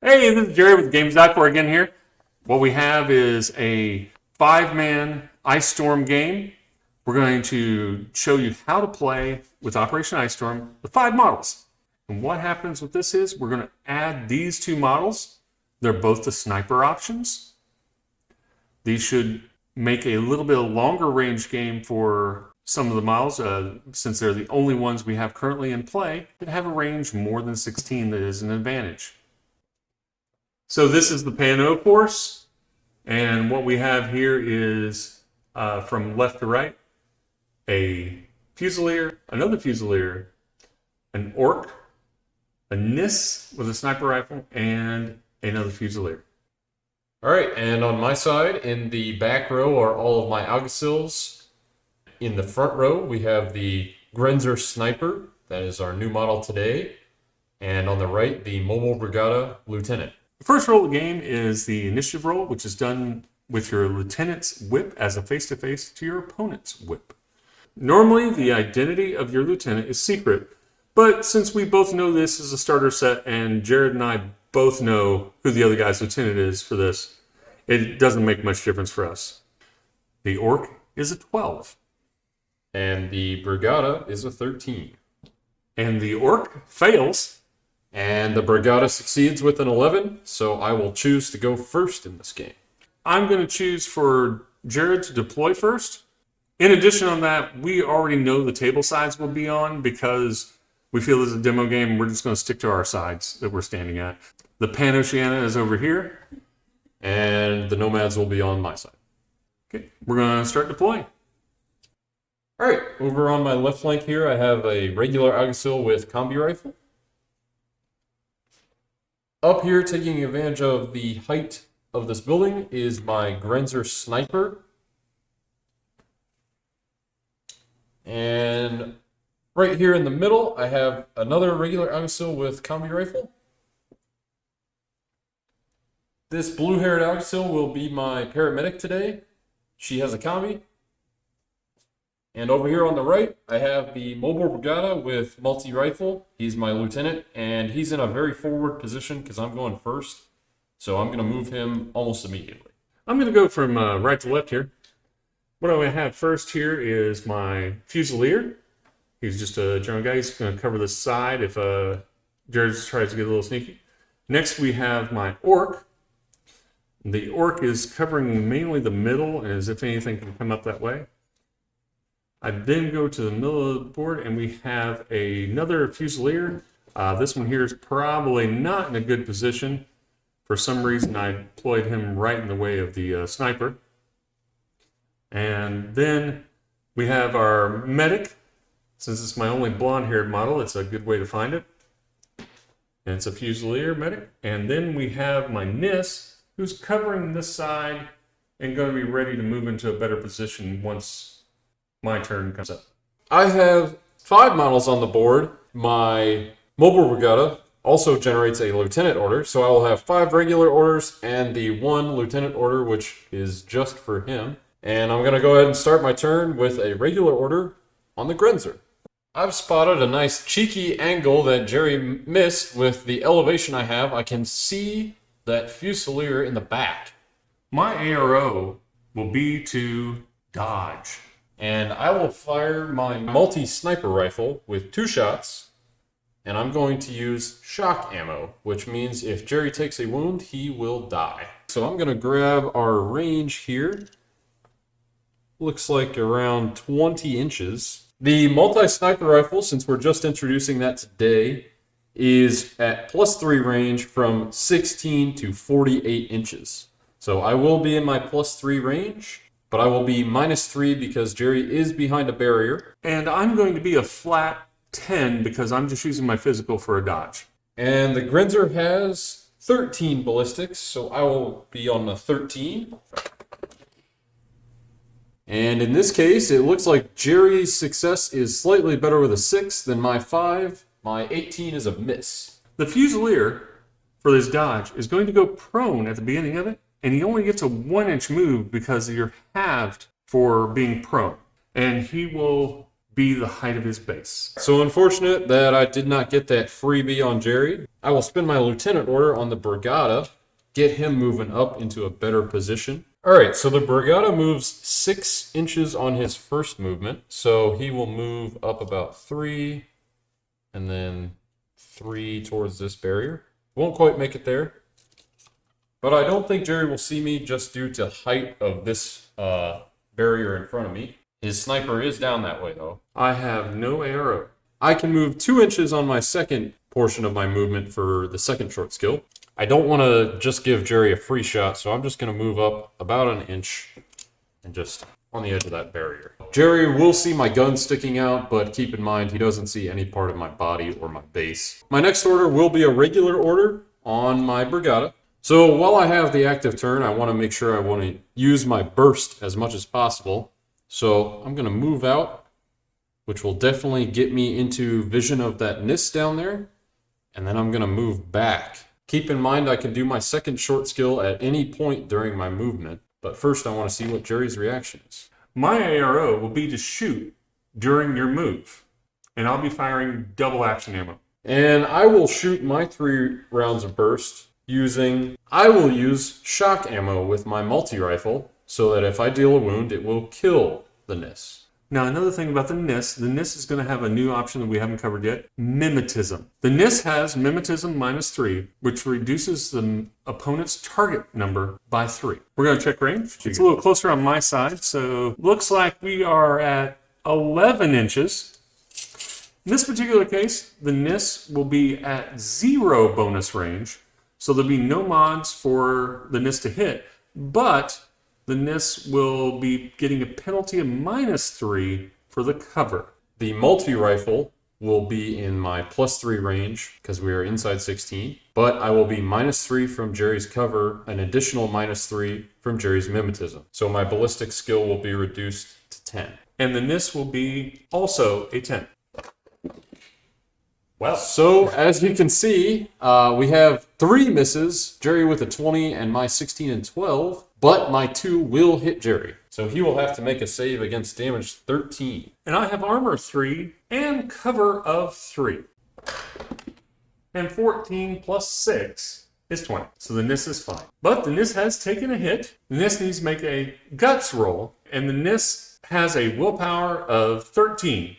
Hey, this is Jerry with Games.for again here. What we have is a 5-man Ice Storm game. We're going to show you how to play with Operation Ice Storm the 5 models. And what happens with this is we're going to add these 2 models. They're both the sniper options. These should make a little bit of longer range game for some of the models, since they're the only ones we have currently in play that have a range more than 16 that is an advantage. So this is the Pano Force, and what we have here is, from left to right, a Fusilier, another Fusilier, an Orc, a Nis with a sniper rifle, and another Fusilier. Alright, and on my side, in the back row are all of my Alguacils. In the front row, we have the Grenzer Sniper, that is our new model today. And on the right, the Mobile Brigada Lieutenant. The first roll of the game is the initiative roll, which is done with your lieutenant's whip as a face-to-face to your opponent's whip. Normally, the identity of your lieutenant is secret, but since we both know this is a starter set and Jared and I both know who the other guy's lieutenant is for this, it doesn't make much difference for us. The Orc is a 12. And the Brigada is a 13. And the Orc fails. And the Brigada succeeds with an 11, so I will choose to go first in this game. I'm going to choose for Jared to deploy first. In addition on that, we already know the table sides will be on because we feel this is a demo game and we're just going to stick to our sides that we're standing at. The Pan-Oceania is over here. And the Nomads will be on my side. Okay, we're going to start deploying. Alright, over on my left flank here, I have a regular Alguacil with combi rifle. Up here, taking advantage of the height of this building, is my Grenzer Sniper. And right here in the middle, I have another regular Alguacil with combi rifle. This blue-haired Alguacil will be my paramedic today. She has a combi. And over here on the right, I have the Mobile Brigada with multi-rifle. He's my lieutenant, and he's in a very forward position because I'm going first. So I'm going to move him almost immediately. I'm going to go from right to left here. What I'm going to have first here is my Fusilier. He's just a general guy. He's going to cover the side if Jared tries to get a little sneaky. Next, we have my Orc. The Orc is covering mainly the middle, as if anything can come up that way. I then go to the middle of the board, and we have another Fusilier. This one here is probably not in a good position. For some reason, I deployed him right in the way of the sniper. And then we have our medic. Since it's my only blonde-haired model, it's a good way to find it. And it's a Fusilier medic. And then we have my Nis, who's covering this side and going to be ready to move into a better position once my turn comes up. I have 5 models on the board. My Mobile Brigada also generates a lieutenant order, so I will have 5 regular orders and the 1 lieutenant order, which is just for him. And I'm going to go ahead and start my turn with a regular order on the Grenzer. I've spotted a nice cheeky angle that Jerry missed with the elevation I have. I can see that Fusilier in the back. My ARO will be to dodge. And I will fire my multi-sniper rifle with 2 shots. And I'm going to use shock ammo, which means if Jerry takes a wound, he will die. So I'm going to grab our range here. Looks like around 20 inches. The multi-sniper rifle, since we're just introducing that today, is at +3 range from 16 to 48 inches. So I will be in my +3 range, but I will be -3 because Jerry is behind a barrier. And I'm going to be a flat 10 because I'm just using my physical for a dodge. And the Grenzer has 13 ballistics, so I will be on the 13. And in this case, it looks like Jerry's success is slightly better with a 6 than my 5. My 18 is a miss. The Fusilier, for this dodge, is going to go prone at the beginning of it, and he only gets a 1-inch move because you're halved for being prone. And he will be the height of his base. So unfortunate that I did not get that freebie on Jerry. I will spend my lieutenant order on the Brigada, get him moving up into a better position. All right, so the Brigada moves 6 inches on his first movement, so he will move up about 3, and then 3 towards this barrier. Won't quite make it there, but I don't think Jerry will see me just due to height of this barrier in front of me. His sniper is down that way, though. I have no arrow. I can move 2 inches on my second portion of my movement for the second short skill. I don't want to just give Jerry a free shot, so I'm just going to move up about an inch and just on the edge of that barrier. Jerry will see my gun sticking out, but keep in mind he doesn't see any part of my body or my base. My next order will be a regular order on my Brigada. So while I have the active turn, I want to make sure I want to use my burst as much as possible. So I'm going to move out, which will definitely get me into vision of that NIST down there. And then I'm going to move back. Keep in mind I can do my second short skill at any point during my movement. But first I want to see what Jerry's reaction is. My ARO will be to shoot during your move. And I'll be firing double action ammo. And I will shoot my 3 rounds of burst I will use shock ammo with my multi-rifle, so that if I deal a wound, it will kill the NIST. Now, another thing about the NIST is going to have a new option that we haven't covered yet, mimetism. The NIST has mimetism -3, which reduces the opponent's target number by 3. We're going to check range. It's a little closer on my side, so looks like we are at 11 inches. In this particular case, the NIST will be at 0 bonus range, so there'll be no mods for the NIST to hit, but the NIST will be getting a penalty of -3 for the cover. The multi-rifle will be in my +3 range because we are inside 16, but I will be -3 from Jerry's cover, an additional -3 from Jerry's mimetism. So my ballistic skill will be reduced to 10. And the NIST will be also a 10. Well, so as you can see, we have 3 misses, Jerry with a 20 and my 16 and 12, but my 2 will hit Jerry. So he will have to make a save against damage 13. And I have armor 3 and cover of 3. And 14 plus 6 is 20. So the NIST is fine. But the NIST has taken a hit. The NIST needs to make a guts roll, and the NIST has a willpower of 13.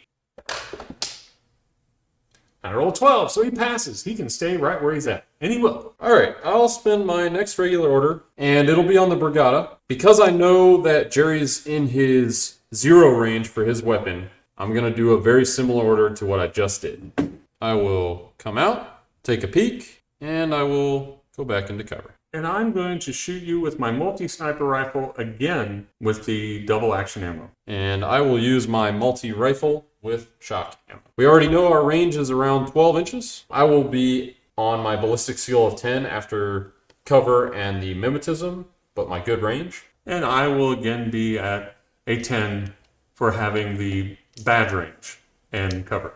I roll 12, so he passes. He can stay right where he's at, and he will. All right, I'll spend my next regular order, and it'll be on the Brigada. Because I know that Jerry's in his 0 range for his weapon, I'm going to do a very similar order to what I just did. I will come out, take a peek, and I will go back into cover. And I'm going to shoot you with my multi-sniper rifle again with the double action ammo. And I will use my multi-rifle with shock ammo. We already know our range is around 12 inches. I will be on my ballistic skill of 10 after cover and the mimetism, but my good range. And I will again be at a 10 for having the bad range and cover.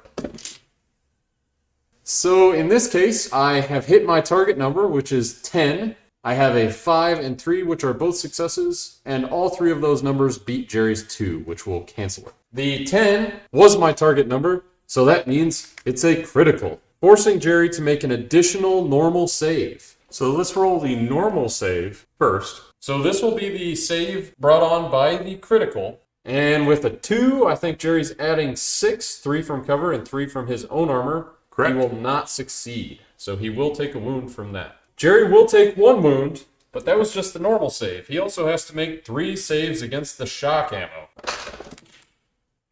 So in this case, I have hit my target number, which is 10. I have a 5 and 3, which are both successes, and all 3 of those numbers beat Jerry's 2, which will cancel it. The 10 was my target number, so that means it's a critical, forcing Jerry to make an additional normal save. So let's roll the normal save first. So this will be the save brought on by the critical. And with a 2, I think Jerry's adding 6, 3 from cover and 3 from his own armor. Correct. He will not succeed, so he will take a wound from that. Jerry will take 1 wound, but that was just the normal save. He also has to make 3 saves against the shock ammo.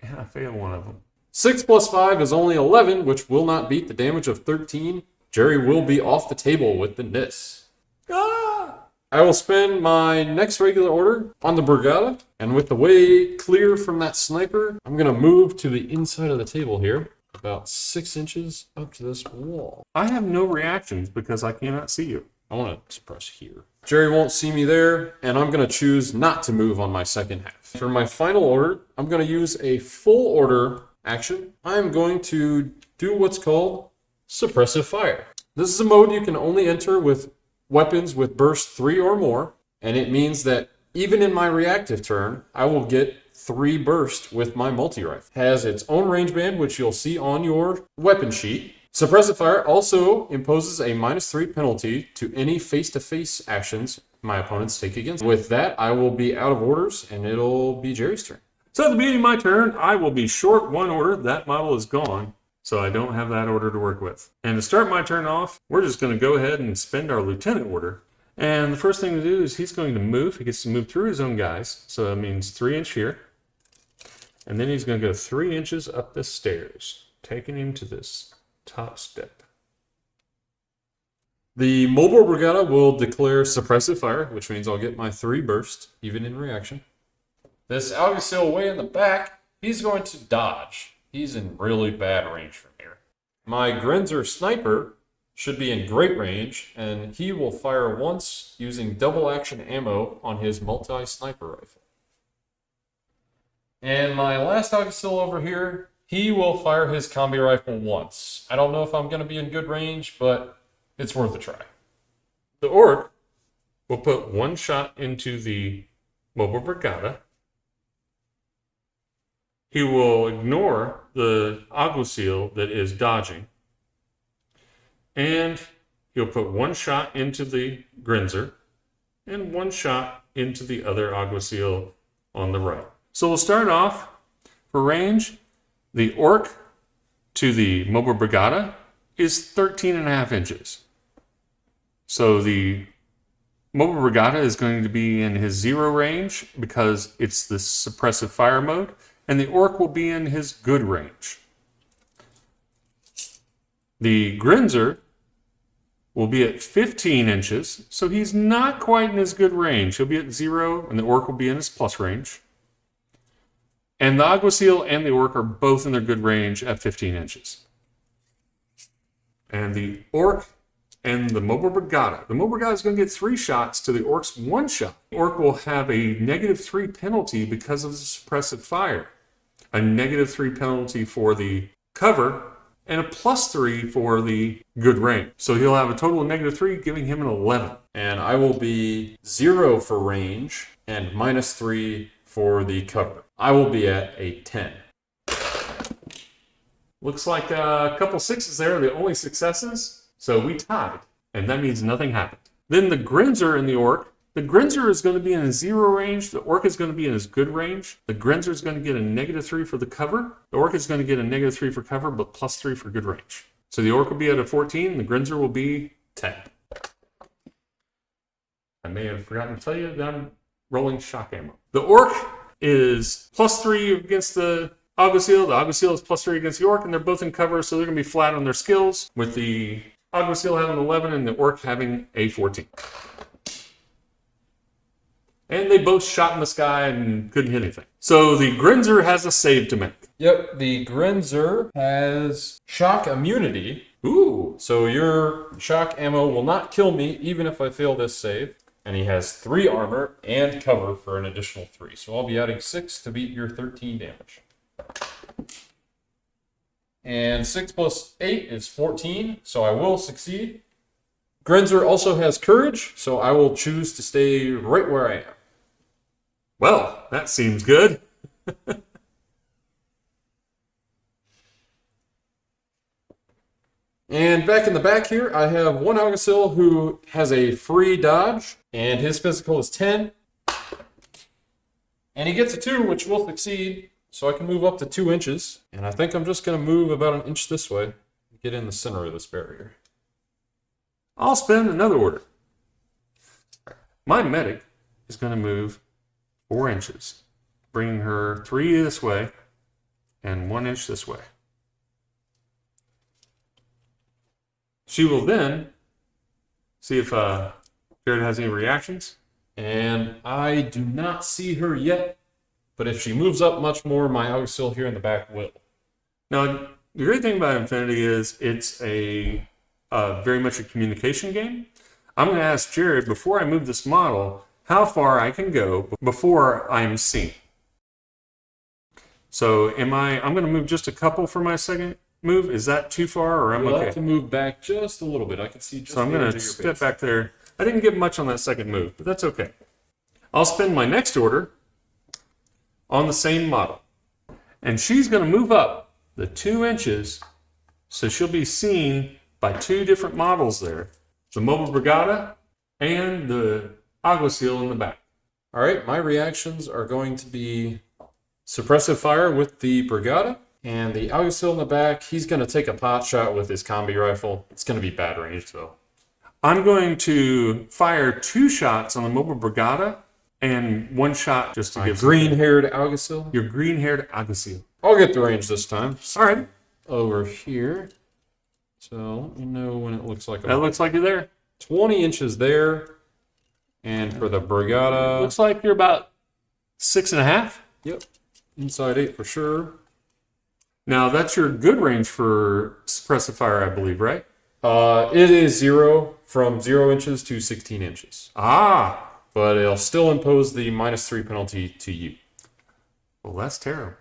Yeah, I failed one of them. 6 plus 5 is only 11, which will not beat the damage of 13. Jerry will be off the table with the NIST. Ah! I will spend my next regular order on the Brigada, and with the way clear from that sniper, I'm going to move to the inside of the table here, about 6 inches up to this wall. I have no reactions because I cannot see you. I want to suppress here. Jerry won't see me there, and I'm going to choose not to move on my second half. For my final order, I'm going to use a full order action. I'm going to do what's called suppressive fire. This is a mode you can only enter with weapons with burst 3 or more, and it means that even in my reactive turn, I will get 3 burst with my multi-rifle. Has its own range band, which you'll see on your weapon sheet. Suppressive fire also imposes a -3 penalty to any face-to-face actions my opponents take against. With that, I will be out of orders, and it'll be Jerry's turn. So at the beginning of my turn, I will be short 1 order. That model is gone, so I don't have that order to work with. And to start my turn off, we're just going to go ahead and spend our lieutenant order. And the first thing to do is he's going to move. He gets to move through his own guys, so that means 3 inch here. And then he's going to go 3 inches up the stairs, taking him to this top step. The Mobile Brigada will declare suppressive fire, which means I'll get my 3 burst, even in reaction. This Alguacil way in the back, he's going to dodge. He's in really bad range from here. My Grenzer Sniper should be in great range, and he will fire once using double action ammo on his multi-sniper rifle. And my last Alguacil over here, he will fire his combi rifle once. I don't know if I'm going to be in good range, but it's worth a try. The Orc will put 1 shot into the Mobile Brigada. He will ignore the Alguacil that is dodging. And he'll put 1 shot into the Grenzer and 1 shot into the other Alguacil on the right. So we'll start off for range. The Orc to the Mobile Brigada is 13.5 inches. So the Mobile Brigada is going to be in his 0 range because it's the suppressive fire mode, and the Orc will be in his good range. The Grenzer will be at 15 inches, so he's not quite in his good range. He'll be at 0, and the Orc will be in his plus range. And the Alguacil and the Orc are both in their good range at 15 inches. And the Orc and the Mobile Brigada. The Mobile Brigada is going to get 3 shots to the Orc's 1 shot. The Orc will have a -3 penalty because of the suppressive fire. A -3 penalty for the cover, and a +3 for the good range. So he'll have a total of -3, giving him an 11. And I will be 0 for range and -3 for the cover. I will be at a 10. Looks like a couple 6s there are the only successes. So we tied, and that means nothing happened. Then the Grenzer and the Orc. The Grenzer is going to be in his 0 range. The Orc is going to be in his good range. The Grenzer is going to get a -3 for the cover. The Orc is going to get a -3 for cover, but +3 for good range. So the Orc will be at a 14. The Grenzer will be 10. I may have forgotten to tell you that I'm rolling shock ammo. The Orc is +3 against the Alguacil. The Alguacil is +3 against the Orc, and they're both in cover, so they're going to be flat on their skills, with the Alguacil having an 11 and the Orc having a 14. And they both shot in the sky and couldn't hit anything. So the Grenzer has a save to make. Yep, the Grenzer has shock immunity. Ooh. So your shock ammo will not kill me even if I fail this save. And he has 3 armor and cover for an additional 3. So I'll be adding 6 to beat your 13 damage. And 6 plus 8 is 14, so I will succeed. Grenzer also has courage, so I will choose to stay right where I am. Well, that seems good. And back in the back here, I have one Alguacil who has a free dodge, and his physical is 10. And he gets a 2, which will succeed, so I can move up to 2 inches. And I think I'm just going to move about an inch this way, get in the center of this barrier. I'll spend another order. My medic is going to move 4 inches, bringing her 3 this way and 1 inch this way. She will then see if Jared has any reactions. And I do not see her yet, but if she moves up much more, my Alguacil here in the back will. Now, the great thing about Infinity is it's a very much a communication game. I'm going to ask Jared, before I move this model, how far I can go before I'm seen. So I'm going to move just a couple for my second move. Is that too far, or I'm You'll okay? have to move back just a little bit. I can see just So I'm the going edge to of your step base. back there. I didn't get much on that second move, but that's okay. I'll spend my next order on the same model. And she's going to move up the 2 inches, so she'll be seen by 2 different models there. The Mobile Brigada and the Alguacil in the back. All right, my reactions are going to be suppressive fire with the Brigada, and the Alguacil in the back, he's going to take a pot shot with his combi rifle. It's going to be bad range, though. I'm going to fire 2 shots on the Mobile Brigada and 1 shot just to give green-haired Alguacil. your green-haired Alguacil. I'll get the range this time. All right. Over here. So let me know when it looks like That looks like you're there. 20 inches there. And for the Brigada, Looks like you're about 6.5. yep, inside 8 for sure. Now, that's your good range for suppressive fire, I believe, right? It is 0 from 0 inches to 16 inches. Ah, But it'll still impose the -3 penalty to you. well, that's terrible.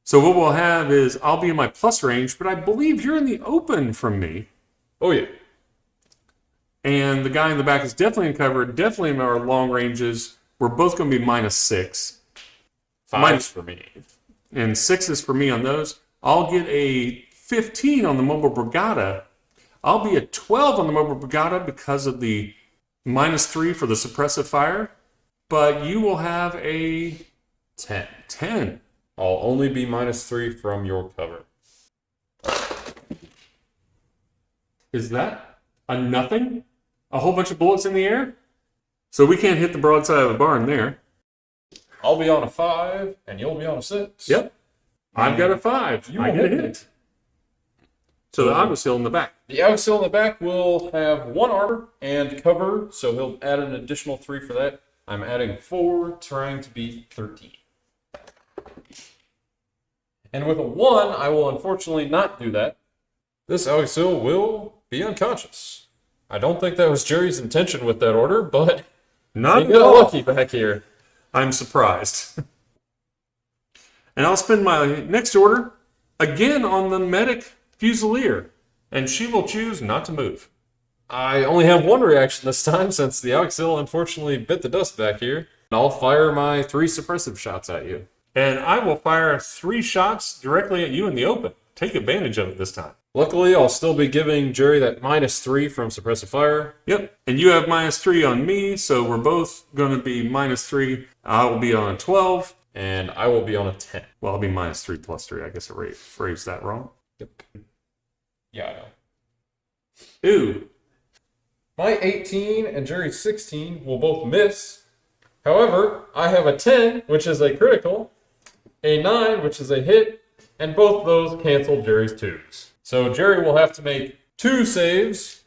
So what we'll have is I'll be in my plus range, but I believe you're in the open from me. Oh, yeah. And the guy in the back is definitely in cover, definitely in our long ranges. We're both going to be -6. 5 for me. And 6s for me on those. I'll get a 15 on the Mobile Brigada. I'll be at 12 on the Mobile Brigada because of the -3 for the suppressive fire. But you will have a 10. 10. I'll only be -3 from your cover. Is that a nothing? A whole bunch of bullets in the air? So we can't hit the broadside of a barn there. I'll be on a 5, and you'll be on a 6. Yep. I've got a 5. You I will get a hit hit. So the Alguacil in the back. The Alguacil in the back will have 1 armor and cover, so he'll add an additional 3 for that. I'm adding 4, trying to be 13. And with a 1, I will unfortunately not do that. This Alguacil will be unconscious. I don't think that was Jerry's intention with that order, but Not he at got all. lucky back here. I'm surprised. And I'll spend my next order again on the Medic Fusilier. And she will choose not to move. I only have 1 reaction this time since the Alguacil unfortunately bit the dust back here. I'll fire my 3 suppressive shots at you. And I will fire 3 shots directly at you in the open. Take advantage of it this time. Luckily, I'll still be giving Jerry that -3 from suppressive fire. Yep. And you have -3 on me, so we're both going to be -3. I will be on a 12. And I will be on a 10. Well, I'll be -3 plus 3. I guess I phrased that wrong. Yep. Yeah, I know. Ooh. My 18 and Jerry's 16 will both miss. However, I have a 10, which is a critical, a 9, which is a hit, and both those cancel Jerry's 2s. So Jerry will have to make 2 saves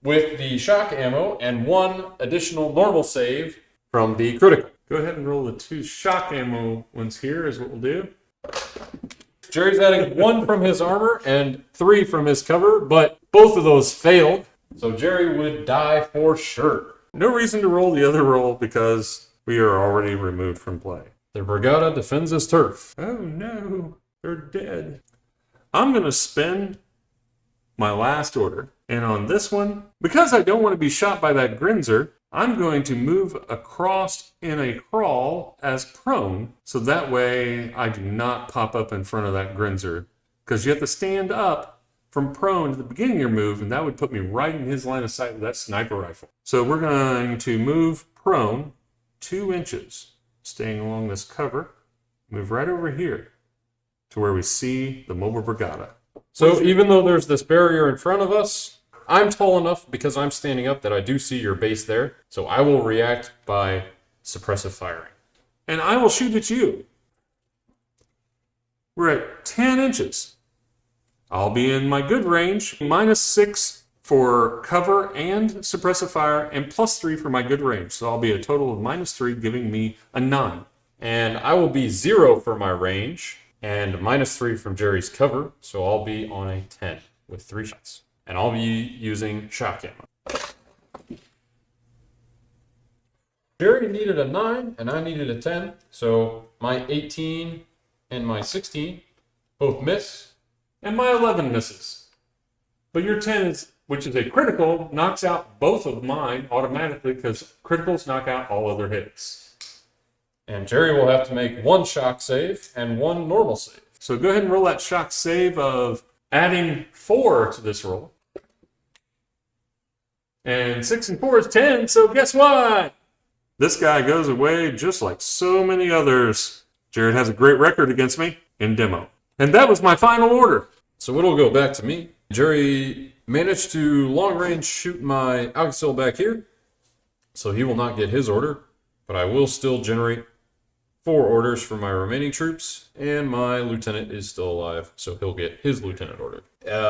with the shock ammo and 1 additional normal save from the critical. Go ahead and roll the 2 shock ammo ones here is what we'll do. Jerry's adding 1 from his armor and 3 from his cover, but both of those failed. So Jerry would die for sure. No reason to roll the other roll because we are already removed from play. The Brigada defends his turf. Oh no, they're dead. I'm going to spend my last order. And on this one, because I don't want to be shot by that Grinzer, I'm going to move across in a crawl as prone, so that way I do not pop up in front of that Grinzer. Because you have to stand up from prone at the beginning of your move, and that would put me right in his line of sight with that sniper rifle. So we're going to move prone 2 inches, staying along this cover, move right over here to where we see the Mobile Brigada. So even though there's this barrier in front of us, I'm tall enough because I'm standing up that I do see your base there. So I will react by suppressive firing. And I will shoot at you. We're at 10 inches. I'll be in my good range, -6 for cover and suppressive fire, and +3 for my good range. So I'll be a total of -3, giving me a 9. And I will be 0 for my range and -3 from Jerry's cover. So I'll be on a 10 with 3 shots. And I'll be using shock ammo. Jerry needed a 9 and I needed a 10. So my 18 and my 16 both miss. And my 11 misses. But your 10 is, which is a critical, knocks out both of mine automatically because criticals knock out all other hits. And Jerry will have to make one shock save and one normal save. So go ahead and roll that shock save of adding 4 to this roll. And 6 and 4 is 10, so guess what? This guy goes away just like so many others. Jared has a great record against me in demo. And that was my final order. So it'll go back to me. Jerry managed to long range shoot my Alcasil back here. So he will not get his order, but I will still generate 4 orders for my remaining troops, and my lieutenant is still alive, so he'll get his lieutenant order.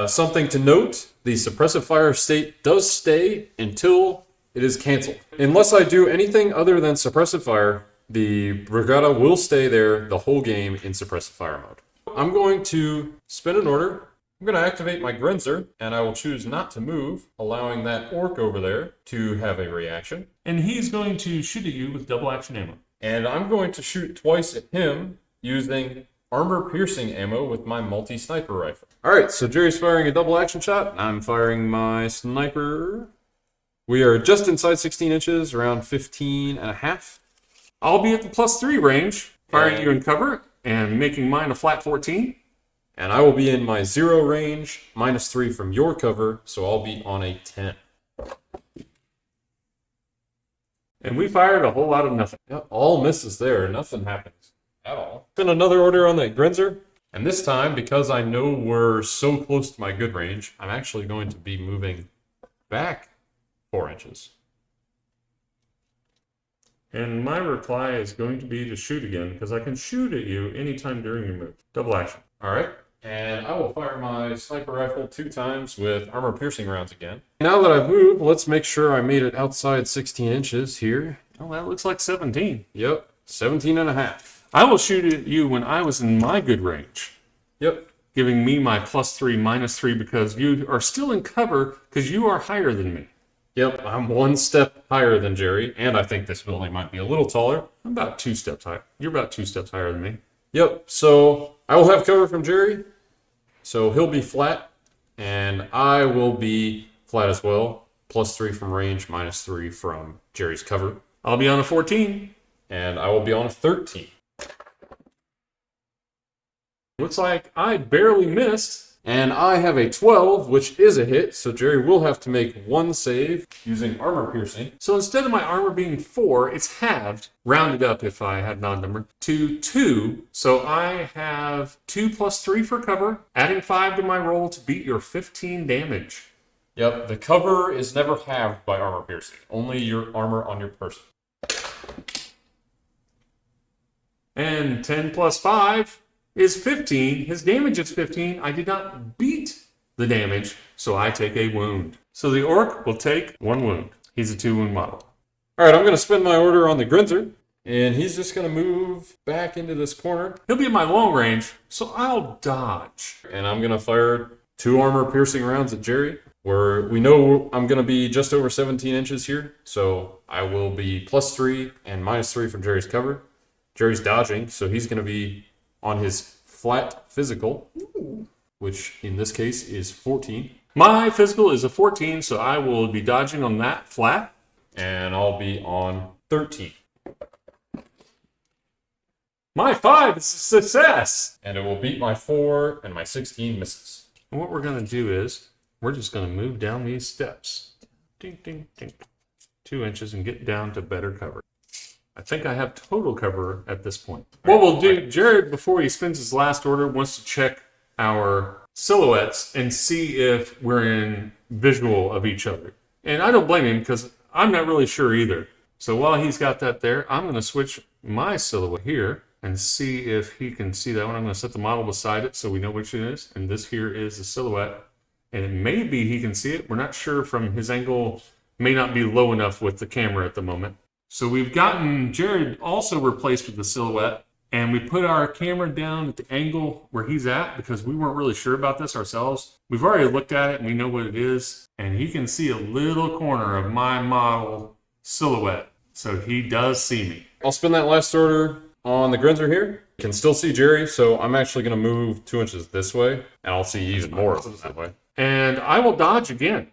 Something to note, the suppressive fire state does stay until it is canceled. Unless I do anything other than suppressive fire, the Brigada will stay there the whole game in suppressive fire mode. I'm going to spin an order. I'm going to activate my Grenzer, and I will choose not to move, allowing that orc over there to have a reaction. And he's going to shoot at you with double action ammo. And I'm going to shoot twice at him using armor-piercing ammo with my multi-sniper rifle. Alright, so Jerry's firing a double action shot. I'm firing my sniper. We are just inside 16 inches, around 15 and a half. I'll be at the +3 range, firing you in cover, and making mine a flat 14. And I will be in my 0 range, -3 from your cover, so I'll be on a 10. And we fired a whole lot of nothing. Yep, all misses there. Nothing happens at all. Spin another order on that Grenzer. And this time, because I know we're so close to my good range, I'm actually going to be moving back 4 inches. And my reply is going to be to shoot again, because I can shoot at you anytime during your move. Double action. All right. And I will fire my sniper rifle 2 times with armor-piercing rounds again. Now that I've moved, let's make sure I made it outside 16 inches here. Oh, that looks like 17. Yep, 17 and a half. I will shoot at you when I was in my good range, Yep. giving me my +3, -3, because you are still in cover, because you are higher than me. Yep, I'm 1 step higher than Jerry, and I think this building might be a little taller. I'm about 2 steps higher. You're about 2 steps higher than me. Yep, so I will have cover from Jerry, so he'll be flat, and I will be flat as well. +3 from range, -3 from Jerry's cover. I'll be on a 14. And I will be on a 13. Looks like I barely missed. And I have a 12, which is a hit, so Jerry will have to make 1 save using armor piercing. So instead of my armor being 4, it's halved, rounded up if I had non number, to 2. So I have 2 +3 for cover, adding 5 to my roll to beat your 15 damage. Yep, the cover is never halved by armor piercing, only your armor on your person. And 10 + 5 is 15. His damage is 15. I did not beat the damage, so I take a wound. So the orc will take 1 wound. He's a 2-wound model. All right, I'm going to spin my order on the Grenzer, and he's just going to move back into this corner. He'll be at my long range, so I'll dodge. And I'm going to fire 2 armor-piercing rounds at Jerry, where we know I'm going to be just over 17 inches here, so I will be +3 and -3 from Jerry's cover. Jerry's dodging, so he's going to be on his flat physical, which in this case is 14. My physical is a 14, so I will be dodging on that flat. And I'll be on 13. My 5 is a success. And it will beat my 4, and my 16 misses. And what we're going to do is, we're just going to move down these steps. Ding, ding, ding. 2 inches and get down to better cover. I think I have total cover at this point. What we'll do, Jared, before he spins his last order, wants to check our silhouettes and see if we're in visual of each other. And I don't blame him, because I'm not really sure either. So while he's got that there, I'm going to switch my silhouette here and see if he can see that one. I'm going to set the model beside it so we know which it is. And this here is the silhouette. And it may be he can see it. We're not sure from his angle. May not be low enough with the camera at the moment. So we've gotten Jared also replaced with the silhouette. And we put our camera down at the angle where he's at because we weren't really sure about this ourselves. We've already looked at it and we know what it is. And he can see a little corner of my model silhouette. So he does see me. I'll spin that last order on the Grenzer here. You can still see Jerry, so I'm actually going to move 2 inches this way. And I'll see even more of them that way. And I will dodge again.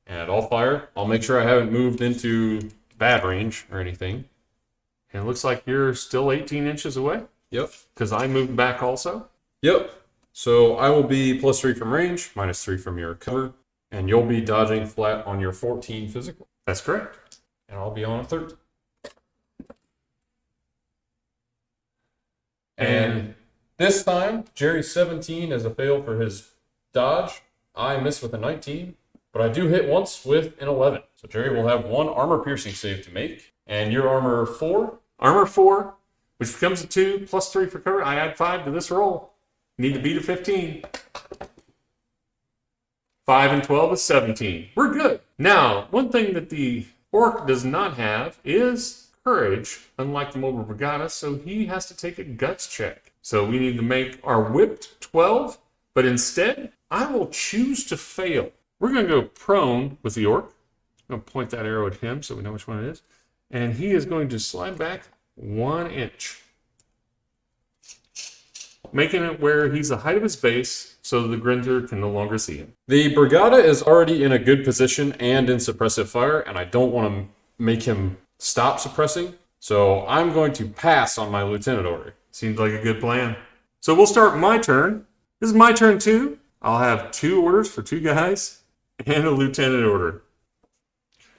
And I'll fire. I'll make sure I haven't moved into bad range or anything. And it looks like you're still 18 inches away Yep. because I moved back also. Yep. So I will be +3 from range, -3 from your cover, and you'll be dodging flat on your 14 physical. That's correct. And I'll be on a 13. And this time, Jerry's 17 is a fail for his dodge. I miss with a 19, but I do hit once with an 11. So Jerry will have 1 armor piercing save to make. And your armor 4. Armor 4, which becomes a 2, +3 for cover. I add 5 to this roll. Need to beat a 15. 5 and 12 is 17. We're good. Now, one thing that the orc does not have is courage, unlike the Mobile Brigada, so he has to take a guts check. So we need to make our whipped 12, but instead, I will choose to fail. We're going to go prone with the orc. I'm going to point that arrow at him so we know which one it is. And he is going to slide back 1 inch, making it where he's the height of his base so the Grinzer can no longer see him. The Brigada is already in a good position and in suppressive fire, and I don't want to make him stop suppressing. So I'm going to pass on my lieutenant order. Seems like a good plan. So we'll start my turn. This is my turn too. I'll have 2 orders for 2 guys and a lieutenant order.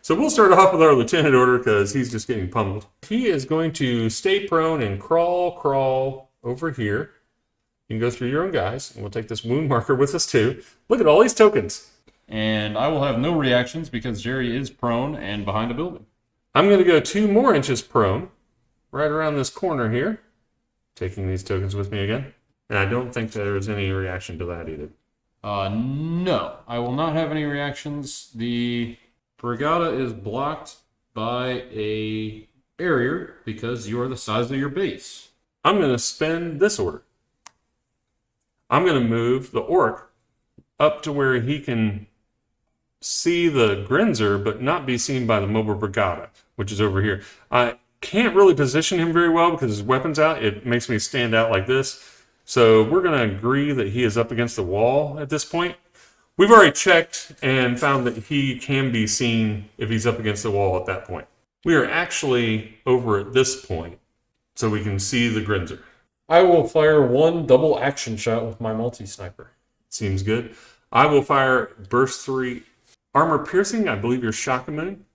So we'll start off with our lieutenant order because he's just getting pummeled. He is going to stay prone and crawl over here. You can go through your own guys, and we'll take this wound marker with us too. Look at all these tokens. And I will have no reactions because Jerry is prone and behind a building. I'm going to go 2 more inches prone, right around this corner here. Taking these tokens with me again. And I don't think there's any reaction to that either. No, I will not have any reactions. The Brigada is blocked by a barrier because you are the size of your base. I'm going to spend this order. I'm going to move the orc up to where he can see the Grinzer, but not be seen by the Mobile Brigada, which is over here. I can't really position him very well because his weapon's out. It makes me stand out like this. So we're going to agree that he is up against the wall at this point. We've already checked and found that he can be seen if he's up against the wall at that point. We are actually over at this point, so we can see the Grinzer. I will fire 1 double action shot with my multi-sniper. Seems good. I will fire burst 3 armor piercing. I believe you're shock immune.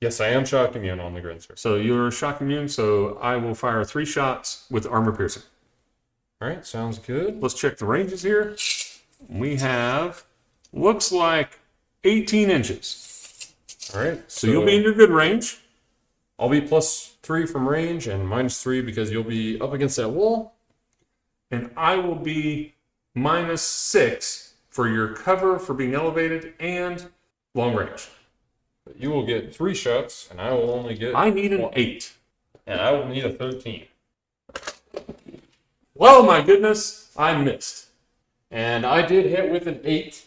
Yes, I am shock immune on the Grinzer. So you're shock immune, so I will fire 3 shots with armor piercing. All right, sounds good. Let's check the ranges here. We have, looks like 18 inches. All right, So you'll be in your good range. I'll be +3 from range and -3 because you'll be up against that wall. And I will be -6 for your cover for being elevated and long range. But you will get 3 shots, and I will only get. I need an 1. 8. And I will need a 13. Well, my goodness, I missed. And I did hit with an 8.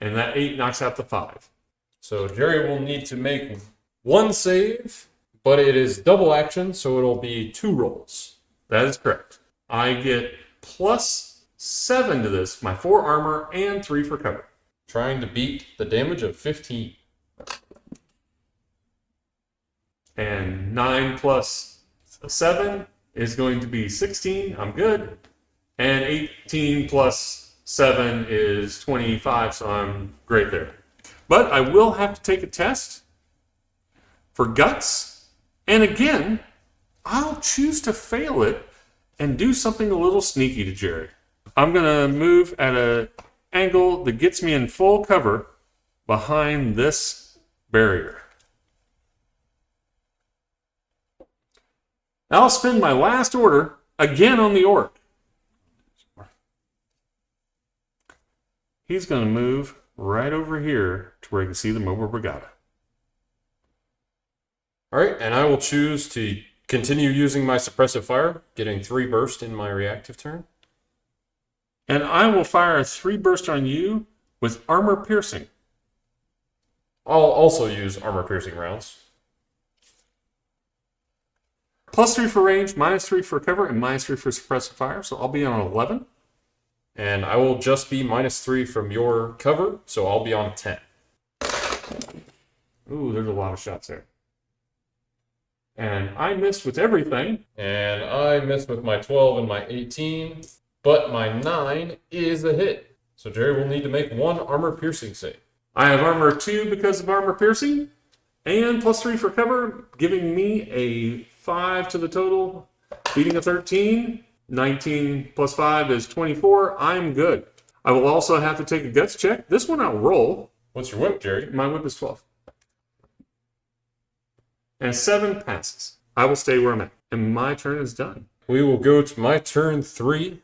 And that 8 knocks out the 5. So Jerry will need to make 1 save, but it is double action, so it'll be 2 rolls. That is correct. I get +7 to this, my 4 armor and 3 for cover. Trying to beat the damage of 15. And 9 plus 7 is going to be 16. I'm good. And 18 plus 7 is 25, so I'm great there. But I will have to take a test for guts. And again, I'll choose to fail it and do something a little sneaky to Jerry. I'm going to move at an angle that gets me in full cover behind this barrier. I'll spend my last order again on the orc. He's going to move right over here to where he can see the Mobile Brigada. All right, and I will choose to continue using my suppressive fire, getting 3 burst in my reactive turn. And I will fire a 3 burst on you with armor piercing. I'll also use armor piercing rounds. +3 for range, -3 for cover, and -3 for suppressive fire. So I'll be on 11. And I will just be -3 from your cover, so I'll be on 10. Ooh, there's a lot of shots there. And I missed with everything. And I missed with my 12 and my 18, but my 9 is a hit. So Jerry will need to make one armor piercing save. I have armor 2 because of armor piercing, and +3 for cover, giving me a 5 to the total, beating a 13. 19 plus 5 is 24. I'm good. I will also have to take a guts check. This one I'll roll. What's your whip, Jerry? My whip is 12. And 7 passes. I will stay where I'm at. And my turn is done. We will go to my turn 3.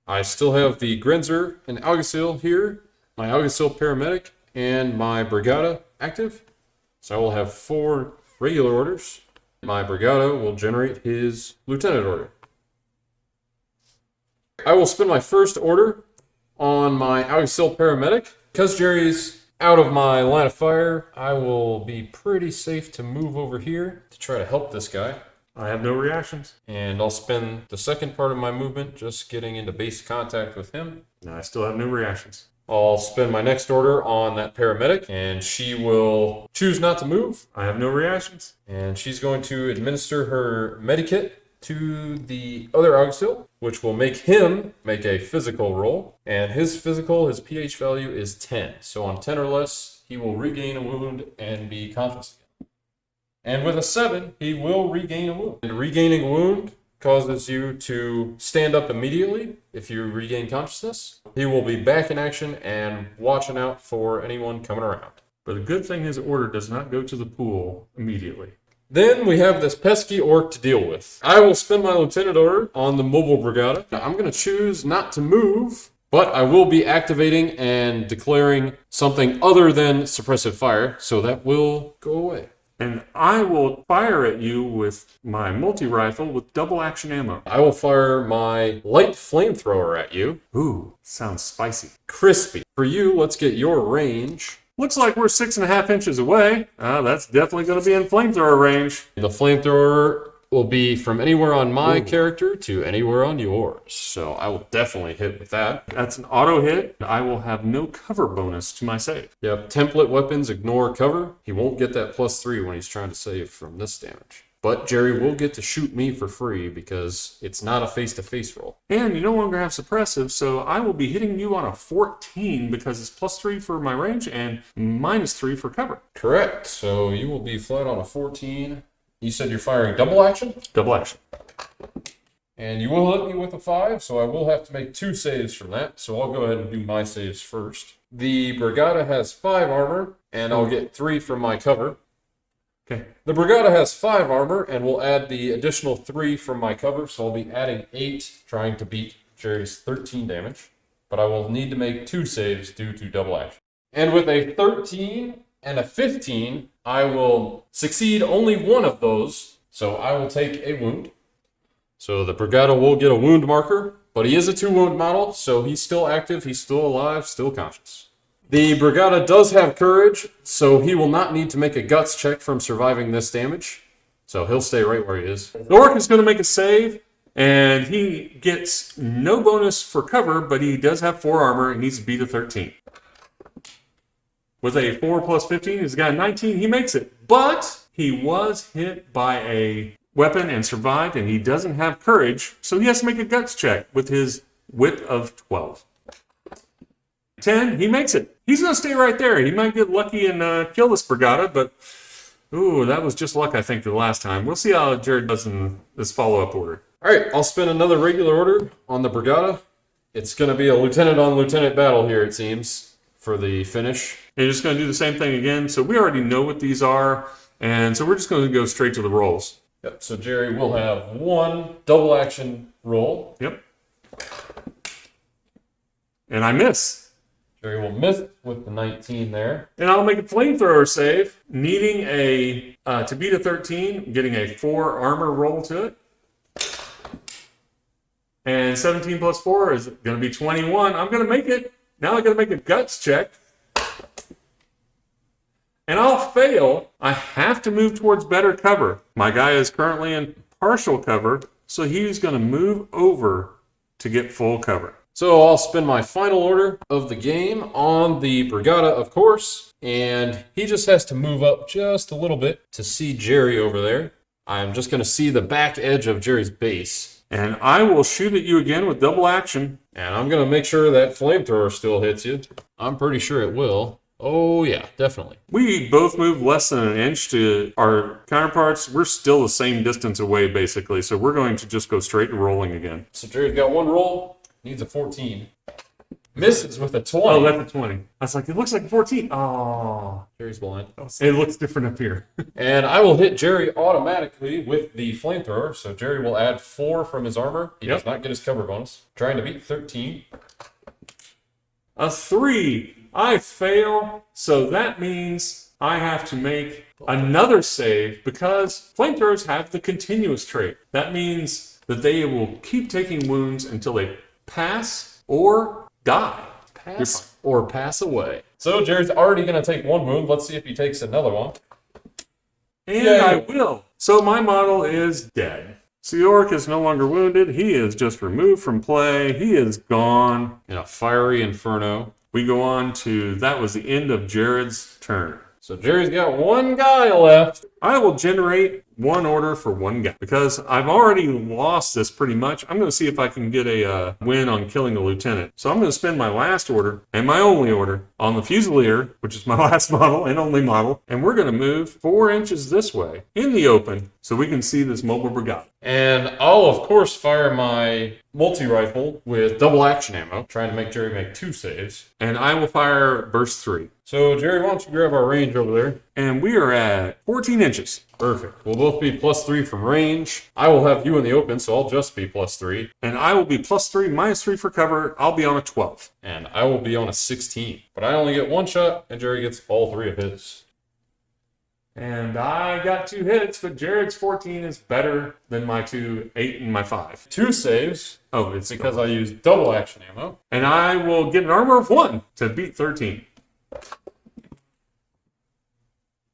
I still have the Grenzer and Alguacil here, my Alguacil Paramedic, and my Brigada active. So I will have 4 regular orders. My Brigada will generate his Lieutenant order. I will spend my first order on my Alguacil Paramedic. Because Jerry's out of my line of fire, I will be pretty safe to move over here to try to help this guy. I have no reactions. And I'll spend the second part of my movement just getting into base contact with him. No, I still have no reactions. I'll spend my next order on that paramedic, and she will choose not to move. I have no reactions. And she's going to administer her medikit to the other Alguacil, which will make him make a physical roll. And his pH value is 10. So on 10 or less, he will regain a wound and be conscious again. And with a 7, he will regain a wound. And regaining a wound causes you to stand up immediately if you regain consciousness. He will be back in action and watching out for anyone coming around. But the good thing his order does not go to the pool immediately. Then we have this pesky orc to deal with. I will spend my lieutenant order on the mobile brigada. I'm going to choose not to move, but I will be activating and declaring something other than suppressive fire, so that will go away. And I will fire at you with my multi-rifle with double action ammo. I will fire my light flamethrower at you. Ooh, sounds spicy. Crispy. For you, let's get your range. Looks like we're 6.5 inches away. That's definitely going to be in flamethrower range. The flamethrower will be from anywhere on my character to anywhere on yours. So I will definitely hit with that. That's an auto hit. I will have no cover bonus to my save. Yep, template weapons ignore cover. He won't get that +3 when he's trying to save from this damage. But Jerry will get to shoot me for free because it's not a face-to-face roll. And you no longer have suppressive, so I will be hitting you on a 14 because it's +3 for my range and -3 for cover. Correct. So you will be flat on a 14. You said you're firing double action? Double action. And you will hit me with a 5, so I will have to make 2 saves from that. So I'll go ahead and do my saves first. The Brigada has 5 armor, and I'll get 3 from my cover. Okay. The Brigada has 5 armor, and we'll add the additional 3 from my cover, so I'll be adding 8, trying to beat Jerry's 13 damage. But I will need to make 2 saves due to double action. And with a 13 and a 15, I will succeed only one of those, so I will take a wound. So the Brigada will get a wound marker, but he is a 2-wound model, so he's still active, he's still alive, still conscious. The Brigada does have courage, so he will not need to make a guts check from surviving this damage. So he'll stay right where he is. The orc is going to make a save, and he gets no bonus for cover, but he does have 4 armor and needs to beat a 13. With a 4 plus 15, he's got a 19. He makes it, but he was hit by a weapon and survived, and he doesn't have courage, so he has to make a guts check with his whip of 12. 10, he makes it. He's going to stay right there. He might get lucky and kill this Brigada, but ooh, that was just luck, I think, the last time. We'll see how Jared does in this follow-up order. All right, I'll spend another regular order on the Brigada. It's going to be a lieutenant-on-lieutenant battle here, it seems, for the finish. And you're just going to do the same thing again. So we already know what these are, and so we're just going to go straight to the rolls. Yep, so Jerry will have 1 double action roll. Yep. And I miss. Jerry will miss with the 19 there. And I'll make a flamethrower save, needing a to beat a 13, getting a 4 armor roll to it. And 17 plus 4 is going to be 21. I'm going to make it. Now I got to make a guts check. And I'll fail. I have to move towards better cover. My guy is currently in partial cover, so he's going to move over to get full cover. So I'll spend my final order of the game on the Brigada, of course, and he just has to move up just a little bit to see Jerry over there. I'm just going to see the back edge of Jerry's base. And I will shoot at you again with double action. And I'm going to make sure that flamethrower still hits you. I'm pretty sure it will. Oh, yeah, definitely. We both moved less than an inch to our counterparts. We're still the same distance away, basically. So we're going to just go straight to rolling again. So Jerry's got one roll, needs a 14. Misses with a 20. Oh, that's a 20. I was like, it looks like a 14. Oh, Jerry's blind. it looks different up here. And I will hit Jerry automatically with the flamethrower. So Jerry will add 4 from his armor. He does not get his cover bonus. Trying to beat 13. A 3. I fail. So that means I have to make another save because flamethrowers have the continuous trait. That means that they will keep taking wounds until they pass or die. Pass or pass away. So Jerry's already going to take 1 wound. Let's see if he takes another one. And Yay. I will. So my model is dead. So the orc is no longer wounded. He is just removed from play. He is gone. In a fiery inferno. We go on to, that was the end of Jared's turn. So Jerry's got 1 guy left. I will generate 1 order for 1 guy because I've already lost this pretty much. I'm going to see if I can get a win on killing the lieutenant. So I'm going to spend my last order and my only order on the Fusilier, which is my last model and only model. And we're going to move 4 inches this way in the open so we can see this mobile brigade. And I'll, of course, fire my multi-rifle with double action ammo, trying to make Jerry make 2 saves. And I will fire burst 3. So, Jerry, why don't you grab our range over there? And we are at 14 inches. Perfect. We'll both be +3 from range. I will have you in the open, so I'll just be +3. And I will be +3, -3 for cover. I'll be on a 12. And I will be on a 16. But I only get 1 shot, and Jerry gets all 3 of his. And I got 2 hits, but Jared's 14 is better than my 2, 8, and my 5. 2 saves, Oh, it's because I used double action ammo. And I will get an armor of 1 to beat 13.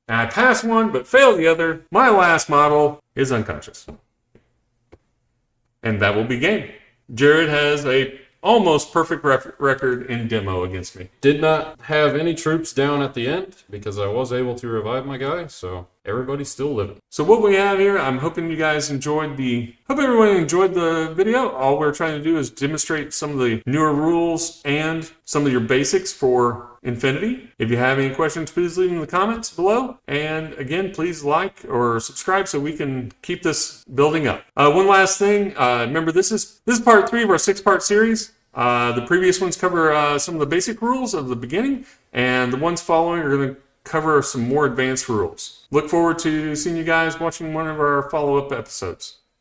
And I pass 1, but fail the other. My last model is unconscious. And that will be game. Jared has a almost perfect record in demo against me. Did not have any troops down at the end, because I was able to revive my guy, so everybody's still living. So what we have here, I'm hoping you guys hope everyone enjoyed the video. All we're trying to do is demonstrate some of the newer rules and some of your basics for Infinity. If you have any questions, please leave them in the comments below. And again, please like or subscribe so we can keep this building up. One last thing, remember this is part 3 of our 6-part series. The previous ones cover some of the basic rules of the beginning, and the ones following are going to cover some more advanced rules. Look forward to seeing you guys watching one of our follow-up episodes.